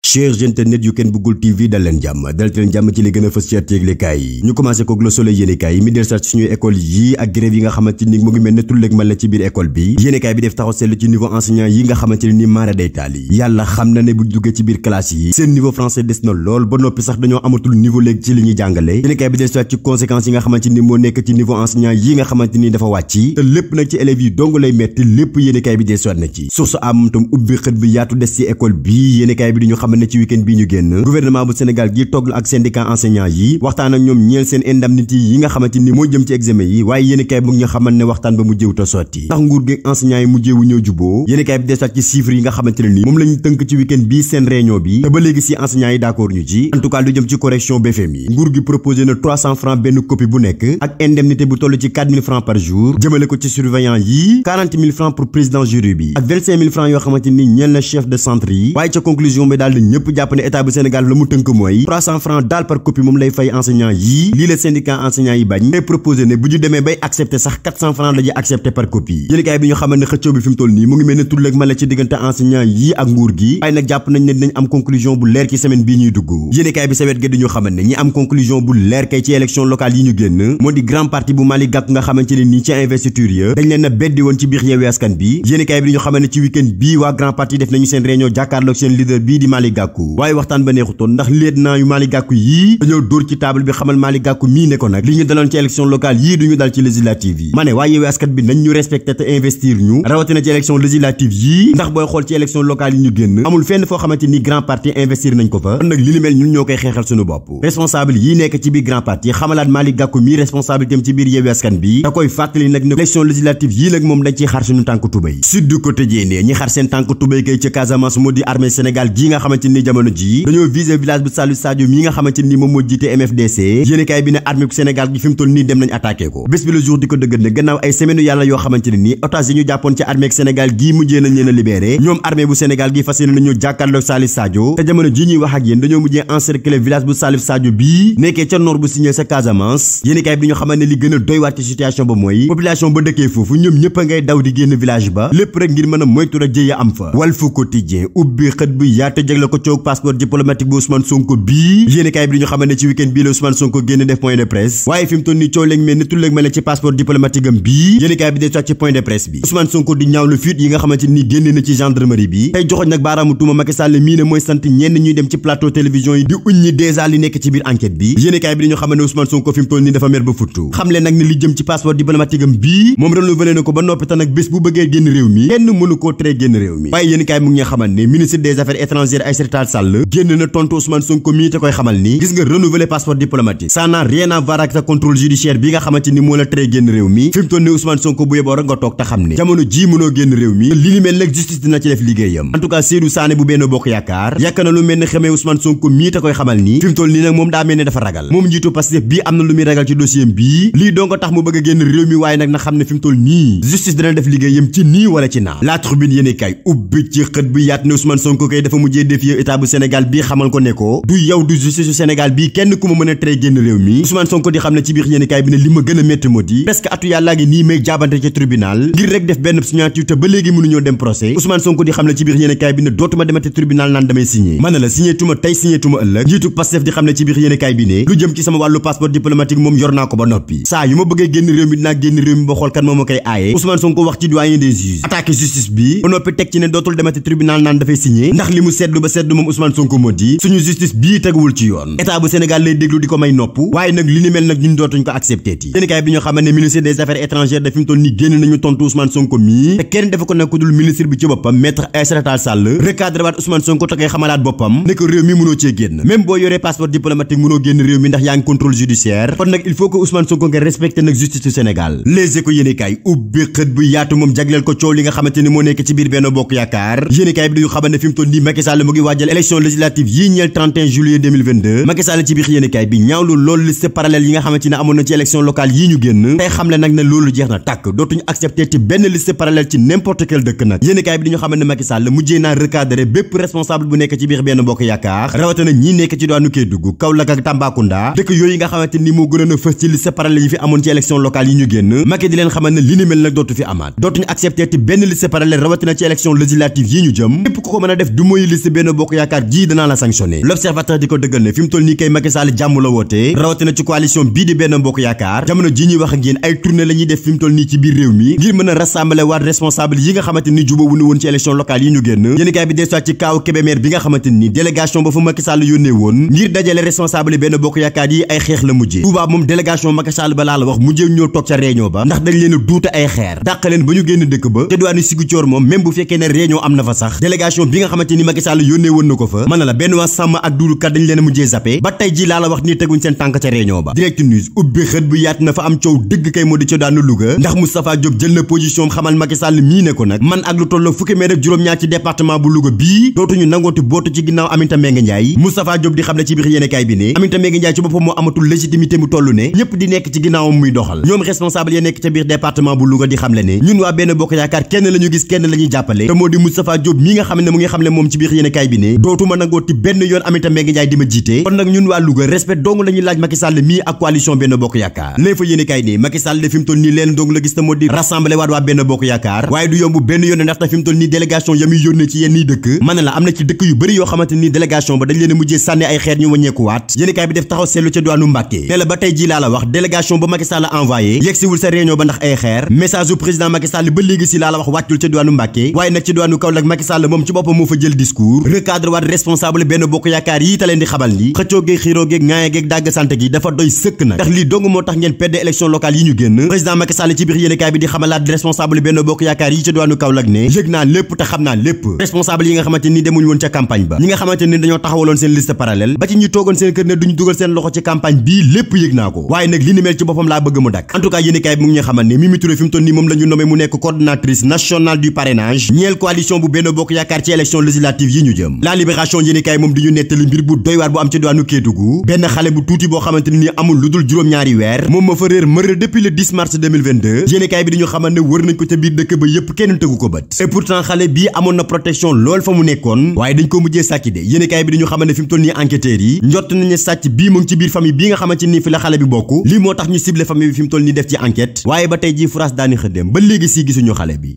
chers internet yu Ken Bougoul TV dal leen jàmm ci li gën a fës ci yëglekaay yi ñu commencé kook Le Soleil yéenekaay yi mi del sat suñuy école yi ak grève yi nga xamante ni mu ngi mel ne tulleeg man la ci biir école bi yéenekaay bi def taxaw seetlu ci niveau enseignant yi nga xamante ni maara day taal yi yàlla xam na ne bu duggee ci biir classe yi seen niveau français des na lool ba noppi sax dañoo amatul niveau léegi ci li ñuy jàngale yéenekaay bi del sat ci conséquences yi nga xamante ni moo nekk ci niveau enseignant yi nga xamante ni dafa wàcc te lépp nag ci élèves yi dong lay metti lépp yéenekaay bi del sat na ci source am tam ubbi xët bi yaatu des ci école bi yéenekaay bi di ñu xamal ne ci week-end bi ñu génn gouvernement bu Sénégal gi togg ak syndicat enseignant yi waxtaan ak ñoom ñeel seen indemnité yi nga xamante ni moo jëm ci examen yi waaye yéenekaay bu ñu xamal ne waxtaan ba mujjewuta sotti ndax nguur gi enseignant yi mujjeewu ñëw juboo yéenekaay bi desaat ci chiffres yi nga xamante ne ni moom lañu tënk ci week-end bi seen réunion bi te ba léegi si enseignant yi d'accord ñu ci en tout cas lu jëm ci correction BFM yi nguur gi proposé na 300 francs benn copie bu nekk ak indemnité bu toll ci 4000 francs par jour jëmale ko ci surveillant yi 40 000 francs pour président jury bi ak 25 000 francs yoo xamante ni ñeel na chef de centre yi waaye ca conclusion bi daal di ñëpp jàpp ne état bu Sénégal la mu tënk mooy 300 francs daal par copie moom lay fay enseignant yi lii la syndicat enseignant yi bañ ngay proposé ne bu ñu demee bay accepté sax 400 francs la ñuy accepté par copie yéenekaay bi ñu xamal ne xëccoo bi fi mu toll nii mu ngi mel ne tulleeg mala ci diggante enseignant yi ak nguur gi waaye nag jàpp nañ ne dinañ am conclusion bu leer ci semaine bii ñuy dugg yéenekaay bi sa wet ga di ñu xamal ne ñi am conclusion bu leer kay ci élection locale yi ñu génn moo di grand parti bu Malick Gakou nga xamante ne nii ci investiture ya dañ leen a beddi woon ci biir Yewwi Askan bi yéenekaay bi di ñu xamal ne ci week-end bii waa grand parti def nañu seen réunion jàkkaarloog seen leader bii di Malick Gakou waaye waxtaan ba neexutoon ndax lieutenant yu Malick Gakou yii dañoo dóor ci table bi xamal Malick Gakou mii ne ko nag li ñu daloon ci élection locale yii duñu dal ci législative yi ma ne waa Yewwi Askan bi nañ ñu respecté te investir ñu rawatina ci élection législative yii ndax booy xool ci élection locale yi ñu génn amul fenn foo xamante ni grand parti investir nañ ko fa kon nag li ni mel ñun ñoo koy xeexal suñu bopp responsable yii nekk ci biir grand parti xamalaat Malick Gakou mii responsabilité am ci biir Yewwi Askan bi da koy fàttali nag ne élection législative yii nag moom dañ ciy xar suñu tànk tubéy Sud Quotidien ñi xar seen tànk tubéy kay ca Casamance moo di armée Sénégal gii nga xamante ni jamono ji dañoo viser village bu Salou Sadio mii nga xamante ni moom moo jiite MFDC yéenekaay bi ne armée bu Sénégal gi fi mu toll nii dem nañ attaqué ko bés bi le jour di ko dëggal ne gannaaw ay semaine yàlla yoo xamante ne nii otage yi ñu jàppoon ci armée Sénégal gii mujjee nañ leen a libéré ñoom armée bu Sénégal gi fas yéene nañu jàkkaarloog Salif Sadio te jamono ji ñuy wax ak yéen dañoo mujjee encercler village bu Salif Sadio bii nekkee ca nord bu signé sa Casamance yéenekaay bi di ñu xamal ne li gën a doy waat ci situation ba mooy population ba dëkkee foofu ñoom ñëpp a ngay daw di génn village ba lépp rek ngir mën a moytu rek jëye am fa Walf Quotidien ubbi xët bu yaate jagle ko coog passeport diplomatique bu Ousmane Sonko bii yéenekaay bi di ñu xamal ne ci week-end bii la Ousmane Sonko génn def point de presse waaye fi mu toll nii coow léegi mel ni tulleeg mel ci passeport diplomatique am bii yéenekaay bi de ci point de presse bi Ousmane Sonko di ñaaw lu fuite yi nga xamante ni génne na ci gendarmerie bi tey joxoñ nag baaraamu tuuma Macky Sall mii ne mooy sant ñenn ñuy dem ci plateau télévision yi di uññi dèjà li nekk ci biir enquête bi yéenekaay bi di ñu xamal ne Ousmane Sonko fi mu toll nii dafa mer ba futtu xam leen nag ne li jëm ci passeport diplomatique am bii moom renouvelé na ko ba noppi te nag bés bu bëggee génn réew mi kenn mënu koo tere génn réew mi waaye yéenekaay mu ngi xamal ne ministre des affaires étrangères Aïssata Tall Sall génn na tontu Ousmane Sonko mii te koy xamal ni gis nga renouveler passeport diplomatique ça n'a rien à voir ak sa contrôle judiciaire bi nga xamante ni moo la tere génn réew mi fi mu toll nii Ousmane Sonko bu yeboo rek nga toog te xam ne jamono ji mënoo génn réew mi li ni mel nag justice dina ci def liggéeyam en tout cas Seydou Sané bu Benno Bokk Yaakaar yàkk na lu mel ne xamee Ousmane Sonko mii te koy xamal ni fi mu toll nii nag moom daa mel ne dafa ragal moom njiitu Pastef bii am na lu muy ragal ci dossier bii lii doo nga tax mu bëgg a génn réew mi waaye nag na xam ne fi mu toll nii justice dina def liggéeyam ci nii wala ci naa La Tribune yéene kay ubbi ci xët bi yaat ne Ousmane Sonko kay dafa mujjee défier état bu Sénégal bii xamal ko ne ko du yow du justice su Sénégal bii kenn ku ma mën a tere génn réew mi Ousmane Sonko di xam ne ci biir yéene kay bi ne li ma gën a métti moo di presque atu yàllaa ngi nii may jaabante ci tribunal ngir rek def benn signature te ba léegi mënuñoo dem procès Ousmane Sonko di xam ne ci biir yéene kay bi ne dootuma demate tribunal naan damay signé mën na la signé tuma tey signé tuma ëllëg njiitu Pastef di xam ne ci biir yéene kay bi ne lu jëm ci sama wàllu passeport diplomatique moom yor naa ko ba noppi saa yu ma bëggee génn réew mi dinaa génn réew mi ba xool kan moo ma koy aaye Ousmane Sonko wax ci doyen des juges attaqué justice bi ba noppi teg ci ne dootul demate tribunal naan dafay signé ndax li mu seetlu ba seetlu moom Ousmane Sonko moo di suñu justice bii teguwul ci yoon état bu Sénégal lay déglu di ko may nopp waaye nag li ni mel nag ñun dootuñ ko accepté ti yéenekaay bi ñoo xamal ne ministre des affaires étrangères da fi mu toll nii génn nañu tontu Ousmane Sonko mii te kenn dafa ko nag ku dul ministre bi ci boppam maître Aïssata Tall Sall recadré waat Ousmane Sonko te koy xamalaat boppam ne ko réew mi mënoo cee génn même boo yoree passeport diplomatique mënoo génn réew mi ndax yaa ngi contrôle judiciaire kon nag il faut que Ousmane Sonko nga respecté nag justice du Sénégal Les Échos yéenekaay ubbi xët bu yaatu moom jagleel ko coow li nga xamante ni moo nekk ci biir Benno Bokk Yaakaar yéenekaay bi dañu xamal ne fi mu toll nii Macky Sall mu ngi waajal élection législative yii ñeel 31 juillet 2022 Macky Sall ci biir yéenekaay bi ñaawlu loolu liste parallèle yi nga xamante ne amoon na ci élection locale yii ñu génn tey xam le nag ne loolu jeex na tàkk dootuñu accepté ci benn liste parallèle ci n'importe quel dëkk nag yéenekaay bi dañu xamal ne Macky Sall mujjee naa recadré bépp responsable bu nekk ci biir Benno Bokk Yaakaar rawatina ñi nekk ci diwaanu Kédougou Kaolack ak Tambacounda dëkk yooyu nga xamante ni moo gënoon a fës ci liste parallèle yi fi amoon ci élection locale yi ñu génn Macky di leen xamal ne li ni mel nag dootu fi amaat dootuñu accepté ci benn liste parallèle rawatina ci élection législative yi ñu jëm képp ku ko mën a def du mooy liste Benno Bokk Yaakaar gii danaa la sanctionné. L'Observateur di ko dëggal ne fi mu toll nii kay Macky Sall jàmm la woote rawatina ci coalition bii di Benno Bokk Yaakaar jamono ji ñuy wax ak yéen ay tournée la ñuy def fi mu toll nii ci biir réew mi ngir mën a rassembler waat responsable yi nga xamante ni jubóo wuñu woon ci élection locale yi ñu génn. yéenekaay bi des ci kaaw Kébémer bi nga xamante ni délégation ba fa Macky Sall yónnee woon ngir dajale responsable yi Benno Bokk Yaakaar yi ay xeex la mujjee. Touba moom délégation Macky Sall ba laa la wax mujjee ñoo toog ca réunion ba ndax dañ leen a duuta ay xeer dàq leen ba ñu génn dëkk ba te duwaani Ziguinchor moom même bu fekkee ne réunion am na fa sax délégation bi nga xamante ni Macky Sall yónnee woon na ko fa mën na la Benoît Sambou ak Doudou Ka dañ leen a mujjee zappé ba tey ji laa la wax nii teguñ seen tànk ca réunion ba. Direct News ubbi xët bu yaat na fa am coow dëgg kay moo di ca daanu Louga ndax Moustapha Diop jël na position xamal Macky Sall mii ne ko nag man ak lu tolloo fukki maire ak juróom-ñaar ci département bu Louga bii dootuñu nangooti bootu ci ginnaaw Aminata Mbengue Ndiaye. Moustapha Diop di xam ne ci biir yéenekaay bi ne Aminata Mbengue Ndiaye ci boppam moo amatul légitimité mu toll ne ñëpp di nekk ci ginnaawam muy doxal. ñoom responsable ya nekk ca biir département bu Louga di xam le ne ñun waa Benno Bokk Yaakaar kenn la ñu gis kenn la ñuy jàppale te moo di Moustapha Diop mi nga xam ne mu ngi xam ne moom ci biir yéenekaay bi ne dootuma nangooti benn yoon Aminata Mbengue Ndiaye di ma jiite kon nag ñun waa Louga respect dong la ñuy laaj Macky Sall mii ak coalition Benno Bokk Yaakaar. léegi fa yéenekaay ne Macky Sall de fi mu toll nii leen dong la gis te moo di rassembler waat waa Benno Bokk Yaakaar waaye du yomb benn yoon ndax ta fi mu toll nii délégation ya muy yónnee ci yenn yi dëkk mën na la am na ci dëkk yu bëri yoo xamante ni délégation ba dañ leen a mujjee sànni ay xeer ñu wàññeeku waat yéenekaay bi def taxaw seetlu ca diwaanu Mbàkke ne la ba tey ji laa la wax délégation ba Macky Sall envoyé yegsiwul sa réunion ba ndax ay xeer message u président Macky Sall ba léegi si laa la wax wàccul ca diwaanu Mbàkke waaye nag ci diwaanu Kaolack Macky Sall moom ci boppam moo fa jël discours recadre waat responsable Benno Bokk Yaakaar yi ta leen di xabal ni xëccoo géeg xiiroo géeg ŋaaye géeg dàgg sant gi dafa doy sëkk nag ndax lii dong moo tax ngeen perdre élection locale yi ñu génn président Macky Sall ci biir yéenekaay bi di xamalaat responsable Benno Bokk Yaakaar yi ca diwaanu Kaolack ne yëg naa lépp te xam naa lépp responsable yi nga xamante ni demuñu woon ca campagne ba ñi nga xamante ni dañoo taxawaloon seen liste parallèle ba ci ñi toogoon seen kër ne duñu dugal seen loxo ci campagne bii lépp yëg naa ko waaye nag li ni mel ci boppam laa bëgg mu dakk en tout cas yéenekaay bi mu ngi ñu xamal ne Mimi Touré fi mu toll nii moom la ñu nommé mu nekk coordonnatrice nationale du parrainage ñeel coalition bu Benno Bokk Yaakaar ci élection législative yi ñu jëm la libération yéenekaay moom di ñu nettali mbir bu doy waar bu am ci diwaanu Kédougou benn xale bu tuuti boo xamante ni amul lu dul juróom-ñaari weer moom ma fa réer mër depuis le 10 mars 2022 yéenekaay bi di ñu xamal ne wër nañ ko ca biir dëkk ba yépp kenn tegu ko bët et pourtant xale bii amoon na protection lool fa mu nekkoon waaye dañ ko mujjee sàcc de yéenekaay bi di ñu xamal ne fi mu toll nii enquêteurs yi njott nañu sàcc bii mu ngi ci biir famille bii nga xamante ni fi la xale bi bokk lii moo tax ñu ciblé famille bi fi mu toll nii def ci enquête waaye ba tey jii France daani xëddem ba léegi si gisuñu xale bi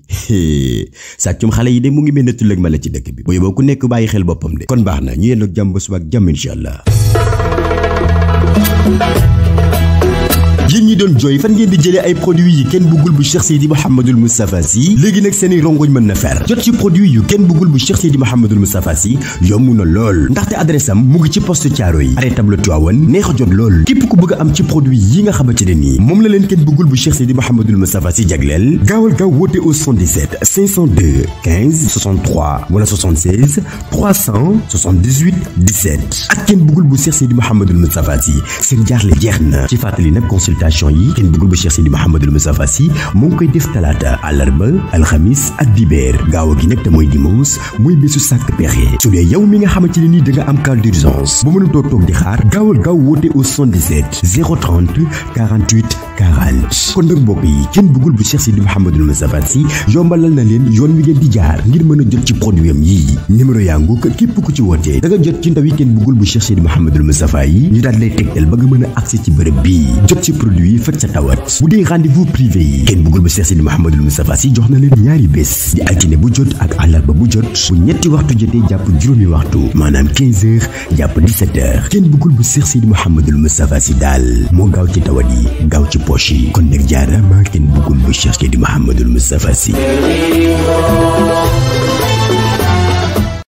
sàccum xale yi de mu ngi mel ne tullëg ma la ci dëkk bi bu yóbboo ku nekk bàyyi xel boppam de kon baax na ñu yéen ak jàmm ba suba ak jàmm incha allah. yéen ñi doon jooy fan ngeen di jëlee ay produits yi kenn bëggul bu Cheikh Seydi Mouhamadul Moustapha Sy léegi nag seeni rongoñ mën na fer jot ci produit yu kenn bëggul bu Cheikh Seydi Mouhamadul Moustapha Sy yomb na lool ndaxte adresse am mu ngi ci poste Thiaroye arrêt tableau Tivaouane neex a jot lool képp ku bëgg a am ci produit yi nga xamante ne nii moom la leen kenn bëggul bu Cheikh Seydi Mouhamadul Moustapha Sy jagleel gaawal gaaw woote au 77 502 15 63 wala 76 378 17 ak kenn bëggul bu Cheikh Seydi Mouhamadul Moustapha Sy seen jaaxle jeex na ci fàttali nag consultation yi kenn bëggul bu Cheikh Seydi Mouhamadul Moustapha Sy moo ngi koy def talaata àllarba alxamis ak dibeer gaaw gi nag te mooy dimanche mooy bésu sàkk pexe su dee yow mi nga xamante ne nii da nga am cas d'urgence bu mënutoo toog di xaar gaawal gaaw woote au 77 030 48 40 kon nag mbokk yi kenn bëggul bu Cheikh Seydi Mouhamadul Moustapha Sy yombalal na leen yoon wi ngeen di jaar ngir mën a jot ci produit am yii numéro yaa ngu képp ku ci wootee da nga jot ci ndaw yi kenn bëggul bu Cheikh Seydi Mouhamadul Moustapha yi ñu daal lay tegtal ba nga mën a accès ci bërëb bii jot ci produit yi faj sa tawat bu dee rendez-vous privé yi kenn bëggul bu Cheikh Seydi Mouhamadul Moustapha Sy jox na leen ñaari bés di altine bu jot ak àllarba bu jot bu ñetti waxtu jotee jàpp juróomi waxtu maanaam 15 heures jàpp 17 heures kenn bëggul bu Cheikh Seydi Mouhamadul Moustapha Sy daal moo gaaw ci tawat yi gaaw ci poche yi kon nag jaarama kenn bëggul bu Cheikh Seydi Mouhamadul Moustapha Sy